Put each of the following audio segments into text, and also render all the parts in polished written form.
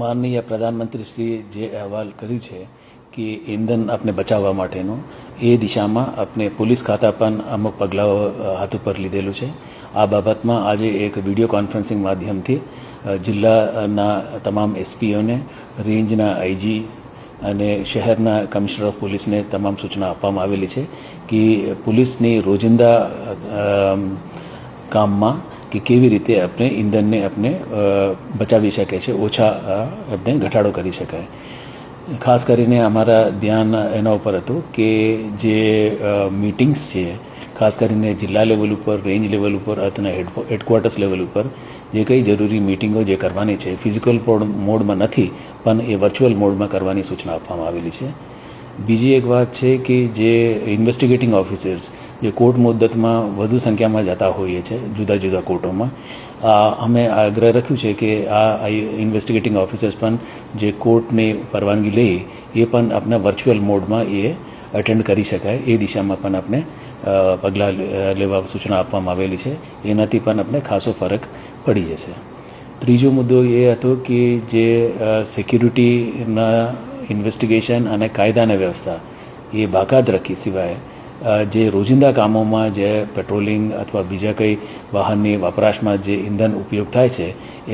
માનનીય પ્રધાનમંત્રીશ્રીએ જે અહેવાલ કર્યું છે કે ઇંધણ આપણે બચાવવા માટેનું એ દિશામાં આપણે પોલીસ ખાતા પણ અમુક પગલાઓ હાથ ઉપર લીધેલું છે। આ બાબતમાં આજે એક વિડીયો કોન્ફરન્સિંગ માધ્યમથી જિલ્લાના તમામ એસપીઓને, રેન્જના આઈજી અને શહેરના કમિશનર ઓફ પોલીસને તમામ સૂચના આપવામાં આવેલી છે કે પોલીસની રોજિંદા કામમાં કે કેવી રીતે આપણે ઈંધણને આપણે બચાવી શકે છે, ઓછા આપણે ઘટાડો કરી શકાય। ખાસ કરીને અમારા ધ્યાન એના ઉપર હતું કે જે મીટિંગ્સ છે, ખાસ કરીને જિલ્લા લેવલ ઉપર, રેન્જ લેવલ ઉપર અને હેડક્વાર્ટર્સ લેવલ ઉપર જે કંઈ જરૂરી મિટિંગો જે કરવાની છે ફિઝિકલ મોડમાં નથી પણ એ વર્ચ્યુઅલ મોડમાં કરવાની સૂચના આપવામાં આવેલી છે। બીજી એક વાત છે કે જે ઇન્વેસ્ટિગેટિંગ ઓફિસર્સ જે કોર્ટ મુદ્દતમાં વધુ સંખ્યામાં જતા હોઈએ છે જુદા જુદા કોર્ટોમાં, અમે આગ્રહ રાખ્યું છે કે આ ઇન્વેસ્ટિગેટિંગ ઓફિસર્સ પણ જે કોર્ટની પરવાનગી લે એ પણ આપણા વર્ચ્યુઅલ મોડમાં એ અટેન્ડ કરી શકાય એ દિશામાં પણ આપણે પગલાં લેવા સૂચના આપવામાં આવેલી છે। એનાથી પણ આપણે ખાસો ફરક પડી જશે। ત્રીજો મુદ્દો એ હતો કે જે સિક્યુરિટીના ઇન્વેસ્ટિગેશન અને કાયદાની વ્યવસ્થા એ બાકાત રાખી સિવાય જે રોજિંદા કામોમાં જે પેટ્રોલિંગ અથવા બીજા કંઈ વાહનની વપરાશમાં જે ઈંધણ ઉપયોગ થાય છે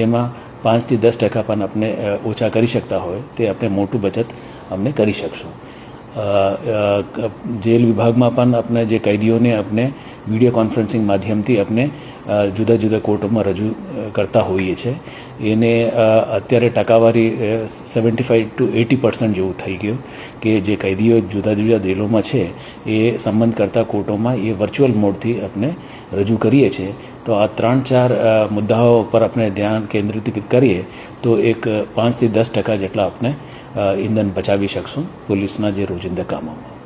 એમાં 5 થી 10% પણ આપણે ઓછા કરી શકતા હોય તે આપણે મોટું બચત આપણે કરી શકશું। જેલ વિભાગમાં પણ આપણે જે કેદીઓને આપણે વિડીયો કોન્ફરન્સિંગ માધ્યમથી આપણે જુદા જુદા કોર્ટોમાં રજૂ કરતા હોઈએ છીએ, એને અત્યારે ટકાવારી 75 to 80% જેવું થઈ ગયું કે જે કેદીઓ જુદા જુદા જેલોમાં છે એ સંબંધ કરતા કોર્ટોમાં એ વર્ચ્યુઅલ મોડથી આપણે રજૂ કરીએ છીએ। તો આ 3-4 મુદ્દાઓ પર આપણે ધ્યાન કેન્દ્રિત કરીએ તો એક 5 થી 10% જેટલા આપણે ઈંધણ બચાવી શકશું પોલીસના જે રોજિંદા કામોમાં।